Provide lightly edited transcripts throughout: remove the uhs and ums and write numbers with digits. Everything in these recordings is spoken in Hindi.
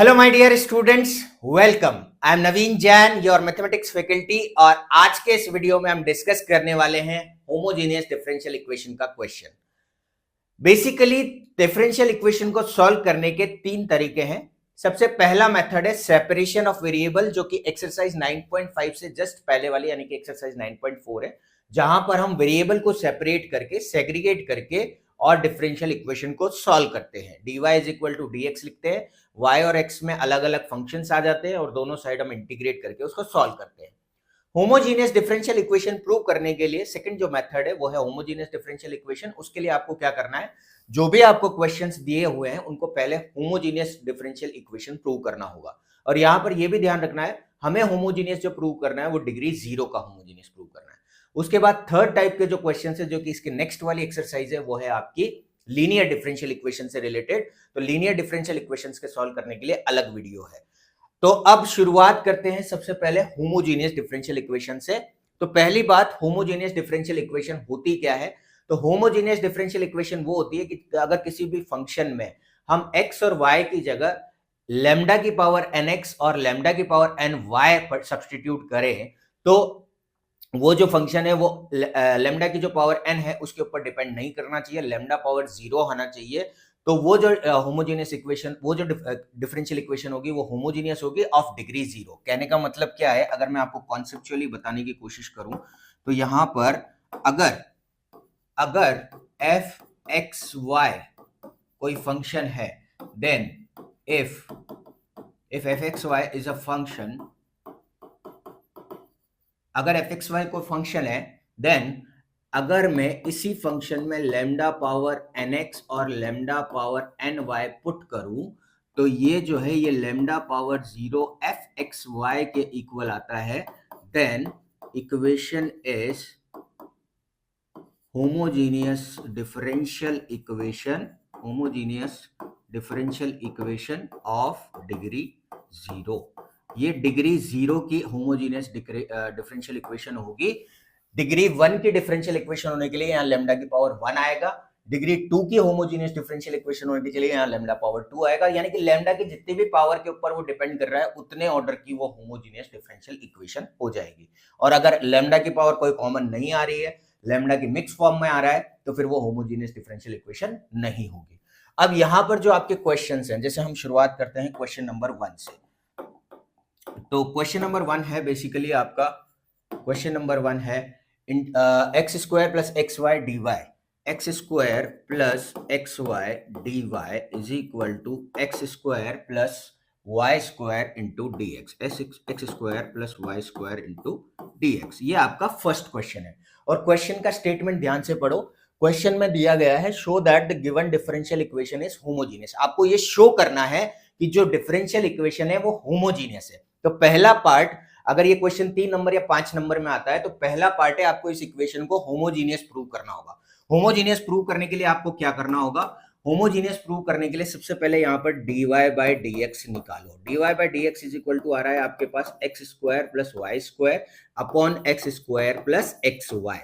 Hello my dear students, welcome. I am Naveen Jain, your mathematics faculty. और आज के इस वीडियो में हम डिस्कस करने वाले हैं होमोजेनियस डिफरेंशियल इक्वेशन का क्वेश्चन। बेसिकली डिफरेंशियल इक्वेशन को सॉल्व करने के तीन तरीके हैं। सबसे पहला मेथड है सेपरेशन ऑफ वेरिएबल, जो कि एक्सरसाइज 9.5 से जस्ट पहले वाली यानी कि एक्सरसाइज 9.4 है, जहां पर हम वेरिएबल को सेपरेट करके सेग्रीगेट करके और डिफरेंशियल इक्वेशन को सॉल्व करते हैं। dy is equal to dx लिखते हैं, y और x में अलग अलग फंक्शंस आ जाते हैं और दोनों साइड हम इंटीग्रेट करके उसको सॉल्व करते हैं। होमोजीनियस डिफरेंशियल इक्वेशन प्रूव करने के लिए सेकंड जो मेथड है वो है होमोजीनियस डिफरेंशियल इक्वेशन। उसके लिए आपको क्या करना है, जो भी आपको क्वेश्चंस दिए हुए हैं उनको पहले होमोजीनियस डिफरेंशियल इक्वेशन प्रूव करना होगा। और यहां पर यह भी ध्यान रखना है, हमें होमोजीनियस जो प्रूव करना है वो डिग्री 0 का होमोजीनियस प्रूव करना है। उसके बाद थर्ड टाइप के जो क्वेश्चन है, जो कि इसके नेक्स्ट वाली एक्सरसाइज है, वो है आपकी लीनियर डिफरेंशियल इक्वेशन से रिलेटेड। तो लीनियर डिफरेंशियल इक्वेशंस के सॉल्व करने के लिए अलग वीडियो है। तो अब शुरुआत करते हैं सबसे पहले होमोजेनियस डिफरेंशियल इक्वेशन से। तो पहली बात, होमोजेनियस डिफरेंशियल इक्वेशन होती क्या है? तो होमोजेनियस डिफरेंशियल इक्वेशन वो होती है कि अगर किसी भी फंक्शन में हम x और y की जगह लैम्डा की पावर nx और लैम्डा की पावर ny सब्स्टिट्यूट करें, तो वो जो फंक्शन है वो लैम्डा की जो पावर n है उसके ऊपर डिपेंड नहीं करना चाहिए, लैम्डा पावर 0 होना चाहिए। तो वो जो होमोजेनियस इक्वेशन, वो जो डिफरेंशियल इक्वेशन होगी वो होमोजेनियस होगी ऑफ डिग्री 0। कहने का मतलब क्या है, अगर मैं आपको कॉन्सेप्चुअली बताने की कोशिश करूं तो यहां पर अगर एफ एक्स वाई कोई फंक्शन है, then if F X Y is a function, अगर एफ एक्स वाई कोई फंक्शन है, देन अगर मैं इसी फंक्शन में लैम्डा पावर एन एक्स और lambda power N Y put करूं, तो ये जो है ये lambda power 0 F X Y के इक्वल आता है। Then equation is homogeneous differential equation of degree 0। ये डिग्री 0 की होमोजीनियस डिफरेंशियल इक्वेशन होगी। डिग्री 1 की डिफरेंशियल इक्वेशन होने के लिए यहाँ लैम्डा की पावर 1 आएगा। डिग्री 2 की होमोजीनियस डिफरेंशियल इक्वेशन होने के लिए यहाँ लैम्डा पावर 2 आएगा। यानी कि लैम्डा की जितनी भी पावर के ऊपर वो डिपेंड कर रहा है उतने ऑर्डर की वो होमोजीनियस डिफरेंशियल इक्वेशन हो जाएगी। और अगर लैम्डा की पावर कोई कॉमन नहीं आ रही है, लैम्डा की मिक्स फॉर्म में आ रहा है, तो फिर वो होमोजीनियस डिफरेंशियल इक्वेशन नहीं होगी। अब यहां पर जो आपके क्वेश्चंस हैं, जैसे हम शुरुआत करते हैं क्वेश्चन नंबर 1 से। तो क्वेश्चन नंबर 1 है बेसिकली आपका, क्वेश्चन नंबर 1 है X square plus x Y D Y, X square plus x Y D Y is equal to X square plus Y square into D X, X square plus Y square into D X. ये आपका फर्स्ट क्वेश्चन है। और क्वेश्चन का स्टेटमेंट ध्यान से पढ़ो। क्वेश्चन में दिया गया है show that the given differential equation is homogeneous. आपको ये शो करना है कि जो डिफरेंशियल इक्वेशन है वो होमोजीनियस है। तो पहला पार्ट, अगर ये क्वेश्चन 3 नंबर या 5 नंबर में आता है, तो पहला पार्ट है आपको इस इक्वेशन को होमोजीनियस प्रूव करना होगा। होमोजीनियस प्रूव करने के लिए आपको क्या करना होगा, होमोजीनियस प्रूव करने के लिए सबसे पहले यहाँ पर dy बाई dx निकालो। dy by dx is equal to आ रहा है आपके पास x square plus Y square upon x square plus x Y.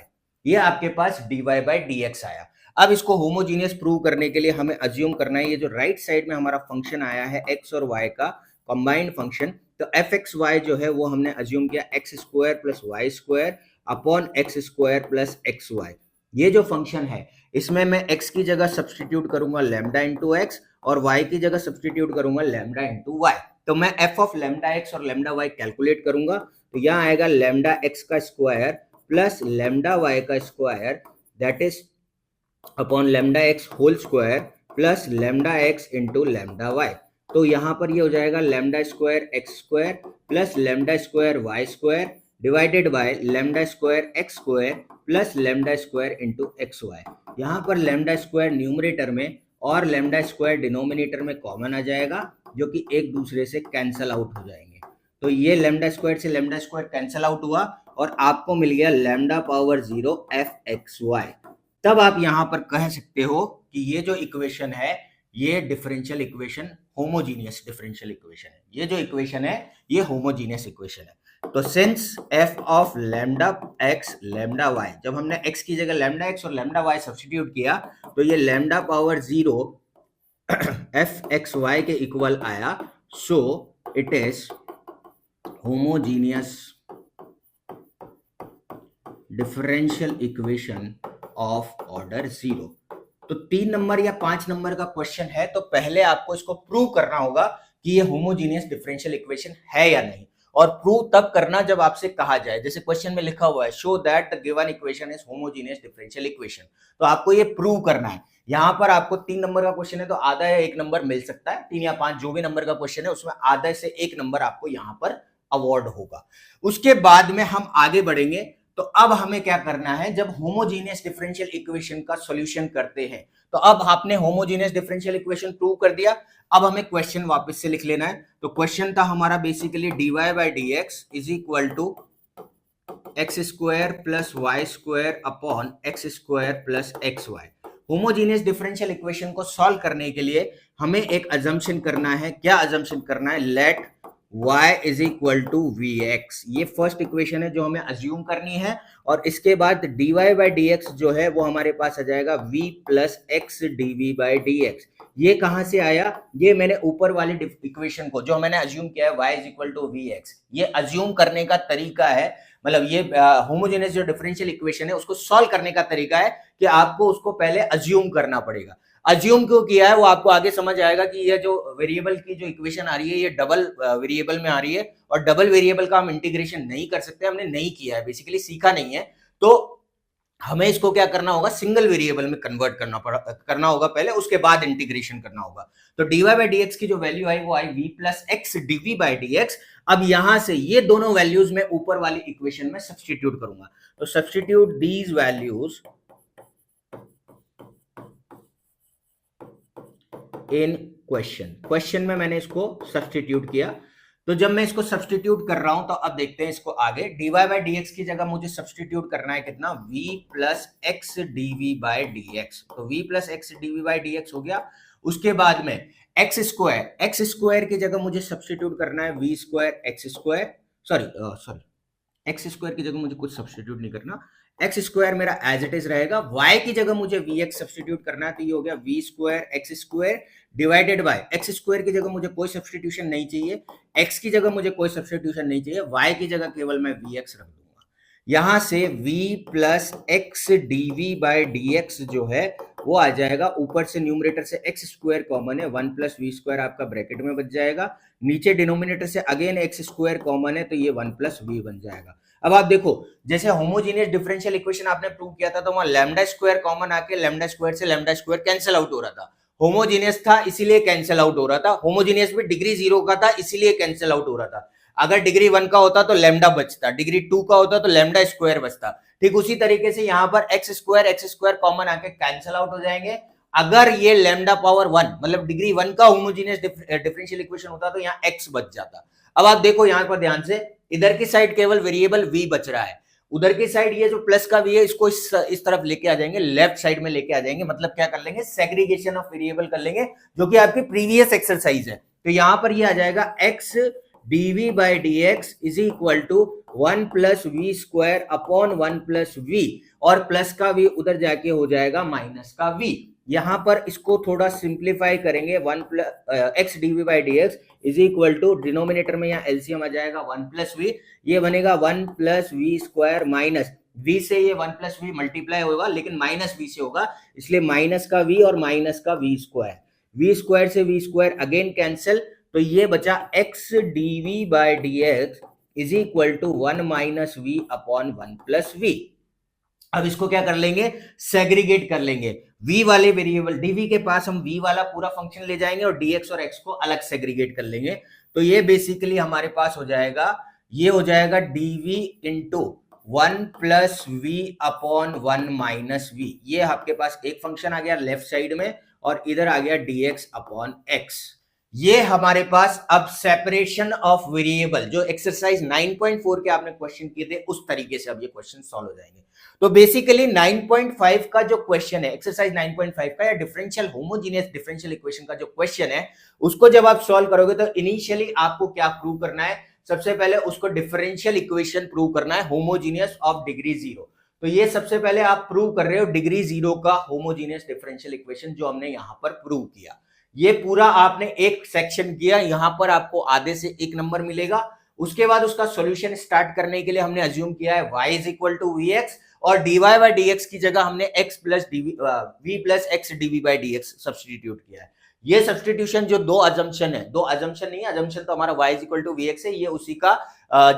ये आपके पास dy बाई dx आया। अब इसको होमोजीनियस प्रूव करने के लिए हमें अज्यूम करना है, ये जो राइट साइड में हमारा फंक्शन आया है x और y का कंबाइंड फंक्शन, तो एफ एक्स वाई जो है वो हमने अज्यूम किया X square plus Y square upon x square plus x Y. ये जो फंक्शन है इसमें मैं x की जगह सब्सटीट्यूट करूंगा लैम्डा इंटू एक्स और y की जगह सब्सटीट्यूट करूंगा लैम्डा इंटू वाई। तो मैं f ऑफ लैम्डा एक्स और लैम्डा वाई कैलकुलेट करूंगा, तो यहाँ आएगा लैम्डा एक्स का स्क्वायर प्लस लैम्डा वाई का square, that is upon lambda X whole square plus lambda X into lambda Y. तो यहाँ पर ये हो जाएगा lambda square X square plus lambda square Y square divided by lambda square X square plus lambda square into X Y. यहाँ पर लैम्डा स्क्वायर न्यूमरेटर में और लैम्डा स्क्वायर डिनोमिनेटर में कॉमन आ जाएगा, जो कि एक दूसरे से कैंसल आउट हो जाएंगे। तो ये लैम्डा स्क्वायर से लैम्डा स्क्वायर कैंसल आउट हुआ और आपको मिल गया lambda power 0 F X Y. तब आप यहाँ पर कह सकते हो कि ये जो इक्वेशन है ये differential equation homogeneous differential equation है। ये जो इक्वेशन है ये होमोजीनियस इक्वेशन है। तो since f of lambda X lambda Y, जब हमने x की जगह लैम्डा एक्स और लैम्डा वाई सब्स्टिट्यूट किया तो ये lambda power 0 F X Y के इक्वल आया। So it is homogeneous differential equation of order 0। तो 3 नंबर या 5 नंबर का क्वेश्चन है, तो पहले आपको इसको प्रूव करना होगा कि ये होमोजीनियस डिफरेंशियल इक्वेशन है या नहीं, और प्रूव तब करना जब आपसे कहा जाए, जैसे क्वेश्चन में लिखा हुआ है show that the given equation is homogeneous differential equation, तो आपको ये प्रूव करना है। यहां पर आपको 3 नंबर का क्वेश्चन है तो आधा या 1 नंबर मिल सकता है, 3 या 5 जो भी नंबर का क्वेश्चन है उसमें आधा से 1 नंबर आपको यहां पर अवार्ड होगा। उसके बाद में हम आगे बढ़ेंगे। तो अब हमें क्या करना है, जब होमोजीनियस डिफरेंशियल इक्वेशन का सॉल्यूशन करते हैं, तो अब आपने होमोजीनियस डिफरेंशियल इक्वेशन प्रूव कर दिया, अब हमें क्वेश्चन वापस से लिख लेना है। तो क्वेश्चन था हमारा basically dy by D X is equal to X square plus Y square upon x square plus x Y. Homogeneous differential equation को सॉल्व करने के लिए हमें एक अजम्पशन करना है। क्या अजम्पशन करना है? Let y is equal to we X, ये फर्स्ट इक्वेशन है जो हमें अज्यूम करनी है, और इसके बाद dy बाई डी एक्स जो है वो हमारे पास आ जाएगा v plus X dv by D X. ये कहां से आया? ये मैंने ऊपर वाली इक्वेशन को जो मैंने अज्यूम किया है y is equal to we X, ये अज्यूम करने का तरीका है, मतलब ये होमोजेनियस जो डिफरेंशियल इक्वेशन है उसको सॉल्व करने का तरीका है कि आपको उसको पहले अज्यूम करना पड़ेगा। अज्यूम क्यों किया है वो आपको आगे समझ आएगा कि ये जो वेरिएबल की जो इक्वेशन आ रही है ये डबल वेरिएबल में आ रही है, और डबल वेरिएबल का हम इंटीग्रेशन नहीं कर सकते, हमने नहीं किया है, बेसिकली सीखा नहीं है, तो हमें इसको क्या करना होगा, सिंगल वेरिएबल में कन्वर्ट करना होगा पहले, उसके बाद इंटीग्रेशन करना होगा। तो dy बाई डी एक्स की जो वैल्यू आई वो आई v plus X dv by D x. अब यहां से ये दोनों वैल्यूज में ऊपर वाली इक्वेशन में सब्स्टिट्यूट करूंगा, तो substitute these values in question में मैंने इसको सब्स्टिट्यूट किया। तो जब मैं इसको सब्स्टिट्यूट कर रहा हूं तो अब देखते हैं इसको आगे। dy बाई डी एक्स की जगह मुझे सब्स्टिट्यूट करना है कितना, v plus X dv by D x. तो v plus X dv by D x हो गया। उसके बाद में एक्स स्क्वायर की जगह मुझे सब्स्टिट्यूट करना है v square X square, sorry x square की जगह मुझे कुछ सब्स्टिट्यूट नहीं करना, एक्स स्क्वायर मेरा एज इट इज रहेगा। y की जगह मुझे वी एक्स सब्स्टिट्यूट करना है, तो ये हो गया V square X square divided by, X square की जगह मुझे कोई सब्स्टिट्यूशन नहीं चाहिए, x की जगह मुझे कोई सब्स्टिट्यूशन नहीं चाहिए, y की जगह केवल मैं वी एक्स रख दूंगा। यहां से v plus X dv by dx जो है वो आ जाएगा, ऊपर से न्यूमरेटर से एक्स स्क्वायर कॉमन है, 1 प्लस वी स्क्वायर आपका ब्रैकेट में बच जाएगा, नीचे डिनोमिनेटर से अगेन एक्स स्क्वायर कॉमन है, तो ये 1 प्लस वी बन जाएगा। अब आप देखो, जैसे होमोजीनियस डिफरेंशियल इक्वेशन आपने प्रूव किया था तो वहां लैम्डा स्क्वायर कॉमन आके लैम्डा स्क्वायर से लैम्डा स्क्वायर कैंसिल आउट हो रहा था, होमोजीनियस था इसीलिए कैंसिल आउट हो रहा था, होमोजीनियस भी डिग्री 0 का था इसीलिए कैंसिल आउट हो रहा था। अगर डिग्री 1 का होता तो लैम्डा बचता, डिग्री 2 का होता तो लैम्डा स्क्वायर बचता। ठीक उसी तरीके से यहाँ पर एक्स स्क्वायर कॉमन आके कैंसिल आउट हो जाएंगे। अगर ये लैम्डा पावर 1 मतलब डिग्री 1 का होमोजीनियस डिफरेंशियल इक्वेशन होता तो यहाँ एक्स बच जाता। अब आप देखो यहाँ पर ध्यान से, इधर की साइड केवल वेरिएबल v बच रहा है, उधर की साइड ये जो प्लस का v है इसको इस तरफ लेके आ जाएंगे, लेफ्ट साइड में लेके आ जाएंगे, मतलब क्या कर लेंगे, सेग्रीगेशन ऑफ वेरिएबल कर लेंगे, जो कि आपकी प्रीवियस एक्सरसाइज है। तो यहां पर ये आ जाएगा x dv by D X is equal to 1 plus V square upon 1 plus V, और प्लस का v उधर जाके हो जाएगा माइनस का v। यहां पर इसको थोड़ा सिंप्लीफाई करेंगे, 1 plus X dv by D X is equal to, denominator में यहाँ एलसीएम आ जाएगा 1 प्लस वी, ये बनेगा 1 plus V square minus v से ये 1 प्लस वी मल्टीप्लाई होगा लेकिन माइनस v से होगा, इसलिए माइनस का v और माइनस का v स्क्वायर से v स्क्वायर अगेन कैंसिल, तो ये बचा x dv by D X is equal to 1 minus V upon 1 plus V. अब इसको क्या कर लेंगे, सेग्रीगेट कर लेंगे, v वाले वेरिएबल dv के पास हम v वाला पूरा फंक्शन ले जाएंगे और dx और x को अलग सेग्रीगेट कर लेंगे। तो ये बेसिकली हमारे पास हो जाएगा, ये हो जाएगा dv into 1 plus we upon 1 minus V, ये आपके पास एक फंक्शन आ गया लेफ्ट साइड में, और इधर आ गया dx अपॉन x। ये हमारे पास अब सेपरेशन ऑफ वेरिएबल, जो एक्सरसाइज 9.4 के आपने क्वेश्चन किए थे उस तरीके से अब ये क्वेश्चन सॉल्व हो जाएंगे। तो बेसिकली 9.5 का जो क्वेश्चन है, एक्सरसाइज 9.5 का, या डिफरेंशियल होमोजीनियस डिफरेंशियल इक्वेशन का जो क्वेश्चन है, उसको जब आप सॉल्व करोगे तो इनिशियली आपको क्या प्रूव करना है, सबसे पहले उसको डिफरेंशियल इक्वेशन प्रूव करना है होमोजीनियस ऑफ डिग्री 0। तो ये सबसे पहले आप प्रूव कर रहे हो डिग्री 0 का होमोजीनियस डिफरेंशियल इक्वेशन, जो हमने यहां पर प्रूव किया। ये पूरा आपने एक सेक्शन किया, यहां पर आपको आधे से 1 नंबर मिलेगा। उसके बाद उसका सॉल्यूशन स्टार्ट करने के लिए हमने अज्यूम किया है y is equal to we x, और dy बाई डी एक्स की जगह हमने x plus v plus x d v by D x substitute किया है। ये सब्सटीट्यूशन जो दो अजम्पशन है, दो अजम्पशन नहीं है, अजम्पशन तो हमारा y is equal to we X है, ये उसी का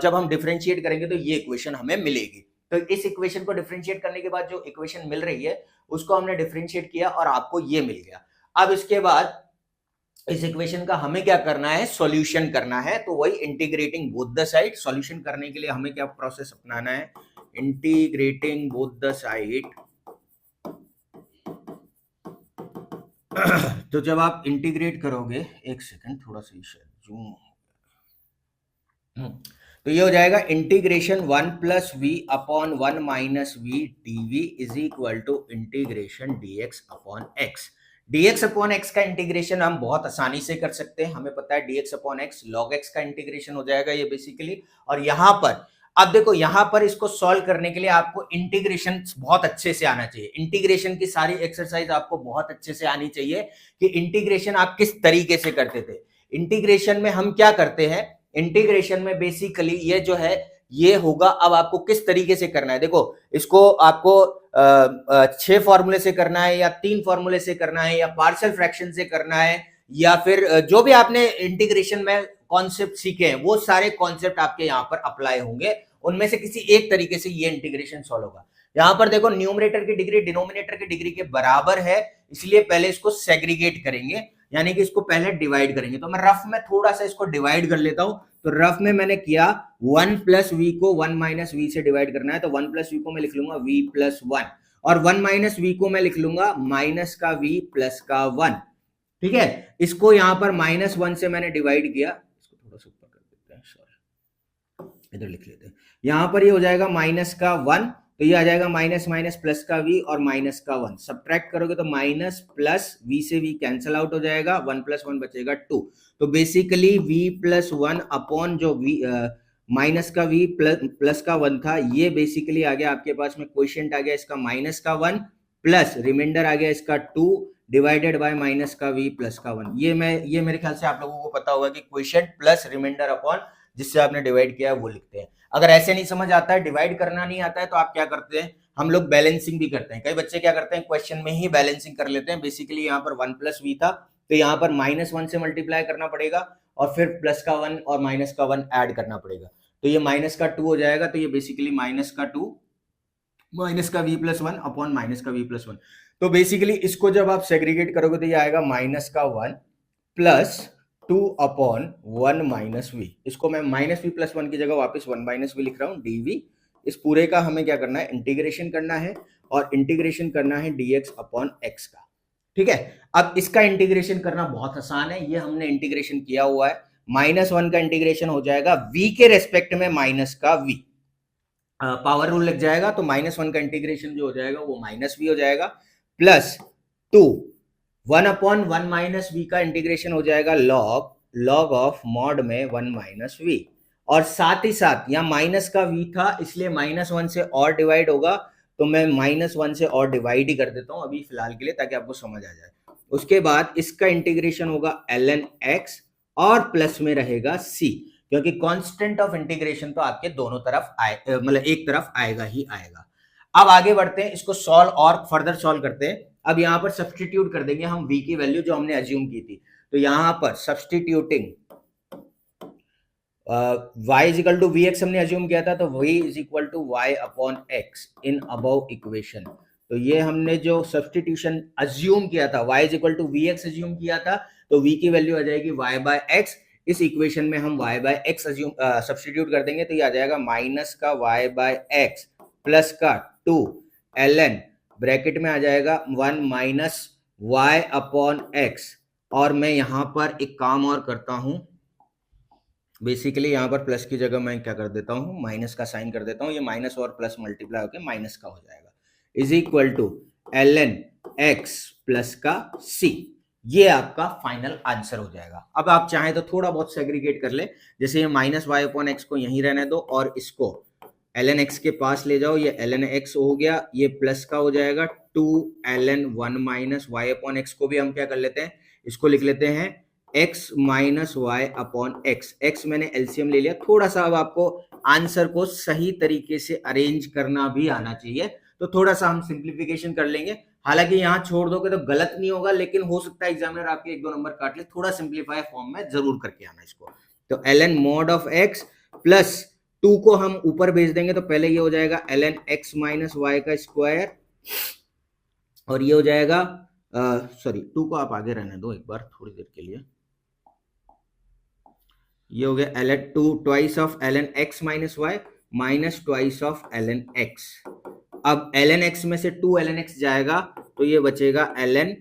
जब हम डिफरेंशिएट करेंगे तो ये इक्वेशन हमें मिलेगी। तो इस इक्वेशन को डिफरेंशिएट करने के बाद जो इक्वेशन मिल रही है उसको हमने डिफरेंशिएट किया और आपको ये मिल गया। अब इसके बाद इस इक्वेशन का हमें क्या करना है, सॉल्यूशन करना है। तो वही integrating both the side, solution करने के लिए हमें क्या प्रोसेस अपनाना है, इंटीग्रेटिंग बोथ द साइड। तो जब आप इंटीग्रेट करोगे, एक सेकंड थोड़ा सा जूम, तो ये हो जाएगा integration 1 plus we upon 1 minus v d v is equal to integration d x upon x. dx upon x का इंटीग्रेशन हम बहुत आसानी से कर सकते हैं, हमें पता है dx upon x log x का इंटीग्रेशन हो जाएगा ये बेसिकली। और यहां पर अब देखो, यहां पर इसको सॉल्व करने के लिए आपको इंटीग्रेशन बहुत अच्छे से आना चाहिए, इंटीग्रेशन की सारी एक्सरसाइज आपको बहुत अच्छे से आनी चाहिए कि इंटीग्रेशन आप किस तरीके से करते थे। इंटीग्रेशन में हम क्या करते हैं, इंटीग्रेशन में बेसिकली ये जो है ये होगा, अब आपको किस तरीके से करना है, देखो इसको आपको 6 फॉर्मूले से करना है या 3 फॉर्मूले से करना है या पार्शियल फ्रैक्शन से करना है, या फिर जो भी आपने इंटीग्रेशन में कॉन्सेप्ट सीखे हैं वो सारे कॉन्सेप्ट आपके यहाँ पर अप्लाई होंगे, उनमें से किसी एक तरीके से ये इंटीग्रेशन सॉल्व होगा। यहाँ पर देखो न्यूमरेटर की डिग्री डिनोमिनेटर की डिग्री के बराबर है, इसलिए पहले इसको सेग्रीगेट करेंगे, यानी कि इसको पहले डिवाइड करेंगे। तो मैं रफ में थोड़ा सा इसको डिवाइड कर लेता हूं। तो रफ में मैंने किया 1 प्लस वी को 1 माइनस वी से डिवाइड करना है, तो 1 प्लस वी को मैं लिख लूंगा v प्लस 1, और 1 माइनस वी को मैं लिख लूंगा माइनस का v प्लस का 1। ठीक है, इसको यहां पर -1 से मैंने डिवाइड किया, इसको थोड़ा सा ऊपर कर देते हैं, सॉरी इधर लिख लेते हैं। यहां पर ये हो जाएगा माइनस का 1, तो ये आ जाएगा माइनस माइनस प्लस का v और माइनस का 1, सब्ट्रैक्ट करोगे तो माइनस प्लस v से v कैंसिल आउट हो जाएगा, 1 प्लस 1 बचेगा 2। तो बेसिकली v प्लस 1 अपॉन जो v माइनस का v प्लस का 1 था, ये बेसिकली आ गया आपके पास में क्वोशिएंट आ गया इसका माइनस का 1 प्लस रिमाइंडर आ गया इसका 2 डिवाइडेड बाय माइनस का v प्लस का 1। ये मेरे ख्याल से आप लोगों को पता होगा कि क्वोशिएंट प्लस रिमाइंडर अपॉन जिससे आपने डिवाइड किया है वो लिखते हैं। अगर ऐसे नहीं समझ आता है, डिवाइड करना नहीं आता है, तो आप क्या करते हैं, हम लोग बैलेंसिंग भी करते हैं। कई बच्चे क्या करते हैं, क्वेश्चन में ही बैलेंसिंग कर लेते हैं। बेसिकली यहाँ पर 1 प्लस वी था, तो यहाँ पर -1 से मल्टीप्लाई करना पड़ेगा और फिर प्लस का 1 और माइनस का 1 ऐड करना पड़ेगा, तो ये माइनस का 2 हो जाएगा। तो ये बेसिकली माइनस का 2 माइनस का v प्लस 1 अपॉन माइनस का v प्लस 1। तो बेसिकली इसको जब आप सेग्रीगेट करोगे तो ये आएगा माइनस का 1 प्लस 2 अपॉन 1 माइनस वी। इसको मैं माइनस वी प्लस 1 की जगह वापस 1 माइनस वी लिख रहा हूँ, dv। इस पूरे का हमें क्या करना है, इंटीग्रेशन करना है, और इंटीग्रेशन करना है dx अपॉन x का। ठीक है, अब इसका इंटीग्रेशन करना बहुत आसान है, ये हमने इंटीग्रेशन किया हुआ है। -1 का इंटीग्रेशन हो जाएगा v के रेस्पेक्ट में माइनस का v, पावर रूल लग जाएगा, तो -1 का इंटीग्रेशन जो हो जाएगा वो माइनस वी हो जाएगा, प्लस 2 1 अपॉन 1 माइनस वी का इंटीग्रेशन हो जाएगा लॉग ऑफ मॉड में 1 माइनस वी, और साथ ही साथ यहाँ माइनस का v था इसलिए -1 से और डिवाइड होगा, तो मैं -1 से और डिवाइड ही कर देता हूँ अभी फिलहाल के लिए, ताकि आपको समझ आ जाए। उसके बाद इसका इंटीग्रेशन होगा ln x और प्लस में रहेगा c, क्योंकि कांस्टेंट ऑफ इंटीग्रेशन तो आपके दोनों तरफ आए, मतलब एक तरफ आएगा ही आएगा। अब आगे बढ़ते हैं, इसको सॉल्व और फर्दर सॉल्व करते हैं। अब यहां पर सब्स्टिट्यूट कर देंगे हम v की वैल्यू जो हमने अज्यूम की थी, तो यहां पर substituting y is equal to we X हमने अज्यूम किया था, तो v is equal to y upon X in above equation. तो ये हमने जो सब्स्टिट्यूशन अज्यूम किया था, y is equal to we X assume किया था, तो v की वैल्यू आ जाएगी y बाय एक्स। इस इक्वेशन में हम y by X assume substitute कर देंगे, तो ये आ जाएगा माइनस का y बाय एक्स प्लस का 2 ln ब्रैकेट में आ जाएगा 1 माइनस y अपॉन एक्स। और मैं यहां पर एक काम और करता हूं, बेसिकली यहाँ पर प्लस की जगह मैं क्या कर देता हूँ, माइनस का साइन कर देता हूँ, ये माइनस और प्लस मल्टीप्लाई होकर माइनस का हो जाएगा, is equal to ln x plus का c। ये आपका फाइनल आंसर हो जाएगा। अब आप चाहें तो थोड़ा बहुत सेग्रीगेट कर ले, जैसे ये माइनस वाई अपॉन एक्स को यहीं रहने दो और इसको ln x के पास ले जाओ, ये ln x हो गया, ये प्लस का हो जाएगा 2 ln 1 minus Y upon X को भी हम क्या कर लेते हैं, इसको लिख लेते हैं x minus Y upon X. X मैंने एलसीएम ले लिया। थोड़ा सा अब आपको आंसर को सही तरीके से अरेंज करना भी आना चाहिए, तो थोड़ा सा हम सिंप्लीफिकेशन कर लेंगे। हालांकि यहां छोड़ दोगे तो गलत नहीं होगा, लेकिन हो सकता है एग्जामिनर आपके 1-2 नंबर काट ले। थोड़ा सिंप्लीफाई फॉर्म में जरूर करके आना इसको। तो ln mod of x plus 2 को हम ऊपर भेज देंगे, तो पहले ये हो जाएगा ln x माइनस वाई का स्क्वायर, और ये हो जाएगा सॉरी 2 को आप आगे रहने दो एक बार थोड़ी देर के लिए। ये हो गया ln 2 twice of ln x minus Y minus twice of ln x। अब ln x में से 2 ln x जाएगा तो ये बचेगा ln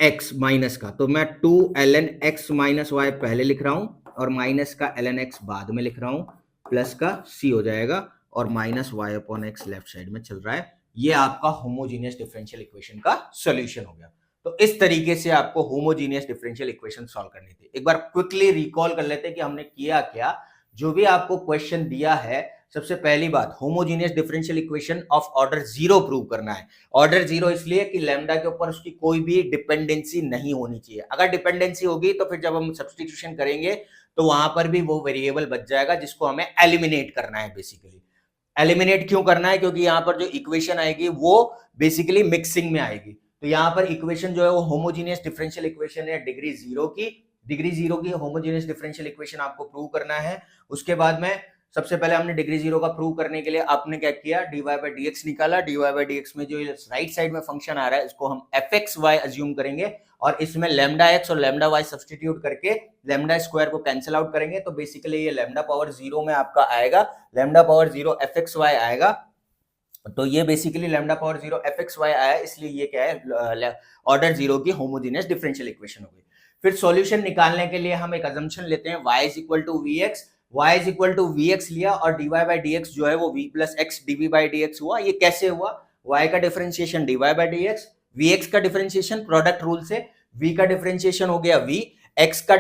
x माइनस का, तो मैं 2 ln x माइनस वाई पहले लिख रहा हूं और माइनस का ln x बाद में लिख रहा हूं, प्लस का c हो जाएगा और minus Y upon X left side में चल रहा है। ये आपका होमोजीनियस डिफरेंशियल इक्वेशन का सॉल्यूशन हो गया। तो इस तरीके से आपको होमोजीनियस डिफरेंशियल इक्वेशन सॉल्व करनी थी। एक बार क्विकली रिकॉल कर लेते हैं कि हमने किया क्या। जो भी आपको क्वेश्चन दिया है, सबसे पहली बात homogeneous differential equation of order 0 prove करना है। ऑर्डर 0 इसलिए कि लैम्डा के ऊपर उसकी कोई भी डिपेंडेंसी नहीं होनी चाहिए। अगर डिपेंडेंसी होगी तो फिर जब हम सब्स्टिट्यूशन करेंगे तो वहां पर भी वो वेरिएबल बच जाएगा जिसको हमें एलिमिनेट करना है। बेसिकली एलिमिनेट क्यों करना है? क्योंकि यहाँ पर जो इक्वेशन आएगी वो बेसिकली मिक्सिंग में आएगी। तो यहाँ पर इक्वेशन जो है वो होमोजीनियस डिफरेंशियल इक्वेशन है डिग्री 0 की होमोजीनियस डिफरेंशियल इक्वेशन आपको प्रूव करना है। उसके बाद में सबसे पहले हमने डिग्री 0 का प्रूव करने के लिए आपने क्या किया, dy by dx निकाला। dy by dx में जो राइट साइड में फंक्शन आ रहा है इसको हम fxy अज्यूम करेंगे और इसमें लैम्डा x और लैम्डा y सब्स्टिट्यूट करके लैम्डा स्क्वायर को कैंसिल आउट करेंगे। तो बेसिकली ये लैम्डा पावर 0 में आपका आएगा, लैम्डा पावर 0 fxy आएगा। तो ये बेसिकली लैम्डा पावर 0 fxy आया, इसलिए ये क्या है ऑर्डर 0 की होमोजेनियस डिफरेंशियल इक्वेशन हो गई। फिर सॉल्यूशन निकालने के लिए हम एक अजम्पशन लेते हैं y is equal to vx, y is equal to vx लिया और dy by dx जो है वो v plus x dv by dx हुआ। ये कैसे हुआ? y का differentiation dy by dx, vx का डिफरेंशिएशन प्रोडक्ट रूल से, v का डिफरेंशिएशन हो गया v, x का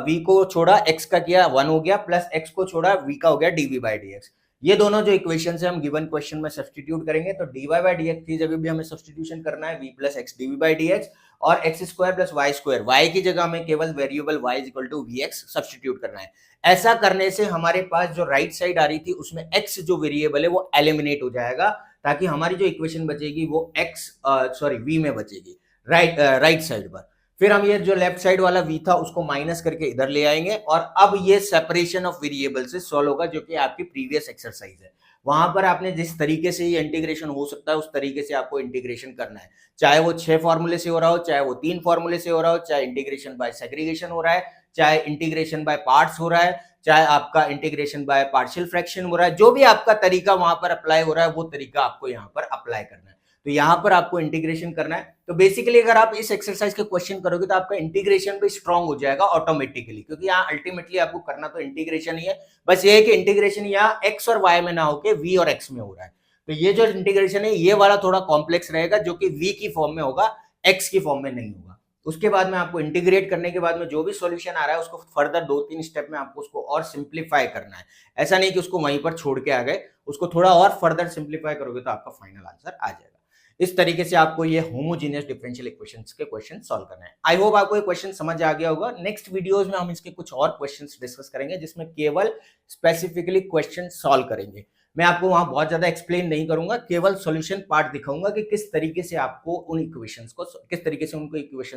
v को छोड़ा x का किया 1 हो गया, प्लस x को छोड़ा v का हो गया dv by dx। ये दोनों जो इक्वेशन है हम गिवन क्वेश्चन में सब्स्टिट्यूट करेंगे। तो dy by dx की जगह भी हमें सब्स्टिट्यूशन करना है v plus x dv by dx, और x square plus y square, y की जगह हमें केवल variable y equal to vx substitute करना है। ऐसा करने से हमारे पास जो राइट साइड आ रही थी उसमें x जो वेरिएबल है वो एलिमिनेट हो जाएगा, ताकि हमारी जो इक्वेशन बचेगी वो v में बचेगी राइट साइड पर। फिर हम ये जो लेफ्ट साइड वाला v था उसको माइनस करके इधर ले आएंगे और अब ये सेपरेशन ऑफ वेरिएबल से सॉल्व होगा, जो कि आपकी प्रीवियस एक्सरसाइज है। वहां पर आपने जिस तरीके से ये इंटीग्रेशन हो सकता है उस तरीके से आपको इंटीग्रेशन करना है, चाहे वो 6 फॉर्मूले से हो रहा हो, चाहे वो 3 फॉर्मूले से हो रहा हो, चाहे इंटीग्रेशन बाय सेग्रीगेशन हो रहा है, चाहे इंटीग्रेशन बाय पार्ट्स हो रहा है, चाहे आपका इंटीग्रेशन बाय पार्शियल फ्रैक्शन हो रहा है। जो भी आपका तरीका वहां पर अप्लाई हो रहा है वो तरीका आपको यहाँ पर अप्लाई करना है। तो यहाँ पर आपको इंटीग्रेशन करना है। तो बेसिकली अगर आप इस एक्सरसाइज के क्वेश्चन करोगे तो आपका इंटीग्रेशन भी स्ट्रांग हो जाएगा ऑटोमेटिकली, क्योंकि यहाँ अल्टीमेटली आपको करना तो इंटीग्रेशन ही है। बस ये है कि इंटीग्रेशन यहाँ x और y में ना होके v और x में हो रहा है। तो ये जो इंटीग्रेशन है ये वाला थोड़ा कॉम्प्लेक्स रहेगा, जो कि v की फॉर्म में होगा, x की फॉर्म में नहीं होगा। उसके बाद में आपको इंटीग्रेट करने के बाद में जो भी सॉल्यूशन आ रहा है उसको फर्दर 2-3 स्टेप में आपको उसको और सिंप्लीफाई करना है। ऐसा नहीं कि उसको वहीं पर छोड़ के आ गए, उसको थोड़ा और फर्दर सिंप्लीफाई करोगे तो आपका फाइनल आंसर आ जाएगा। इस तरीके से आपको ये होमोजेनियस डिफरेंशियल इक्वेशंस के क्वेश्चन सॉल्व करना है। आई होप आपको ये क्वेश्चन समझ आ गया होगा। नेक्स्ट वीडियोस में हम इसके कुछ और क्वेश्चंस डिस्कस करेंगे जिसमें केवल स्पेसिफिकली क्वेश्चन सॉल्व करेंगे। मैं आपको वहां बहुत ज्यादा एक्सप्लेन नहीं करूंगा, केवल सॉल्यूशन पार्ट दिखाऊंगा कि किस तरीके से आपको उन इक्वेशंस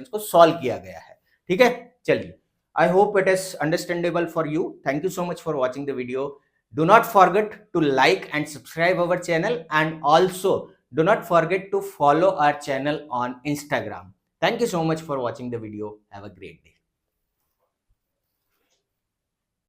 को सॉल्व किया गया है। ठीक है, चलिए, I hope it is understandable for you. Thank you so much for watching the video. Do not forget to like and subscribe our channel, and also do not forget to follow our channel on Instagram. Thank you so much for watching the video. Have a great day.